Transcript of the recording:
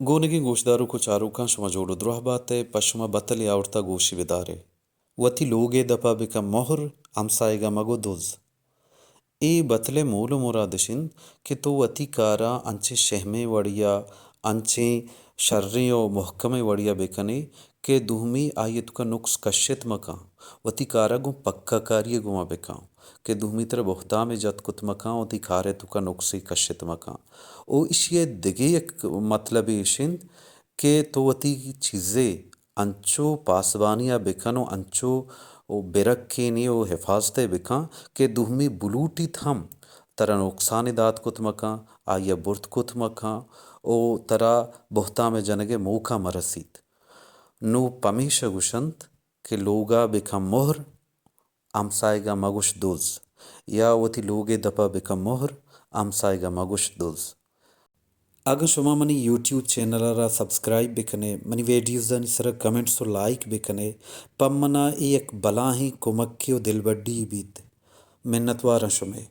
Gonigi goşdaru ko charukan şuma jodu durahbate paşuma batal yavrta goşi vedare. Vati loge dapa bika mohr amsaiga mago doz. E batale molo muradishin کہ تو وتی کارا انچے شہمے وڑیا انچے شرریو محکمے وڑیا بیکنے کہ دومی آیت کا نقص کشت مکاں وتی کارا گو پکا کاری گوما بکاں کہ دومی تر بہتا میں جت کت مکاں وتی کارے تو کا نقصی کشت مکاں او اشیے دگے یک مطلب اشند کہ تو وتی چیزے انچو پاسبانیہ بکنو انچو او برکینی او حفاظتے بکاں کہ دومی بلوٹی تھم ترا نقصان دات کت مکاں آیا برت کت مکاں او ترا بہتا میں جنگے موقع مرسید نو پمیشہ گوشنت کہ لوگا بکم مہر ہمسائے مگوش دوز یا وتی لوگے دپا بکم مہر ہمسائے مگوش دوز. اگر شما منی یوٹیوب چینل را سبسکرائب بکنے منی ویڈیوز دانی سر کمنٹس و لائک بکنے پم منا ایک بلا ہی کمکی و دل بڈی بیت منت وارن شمے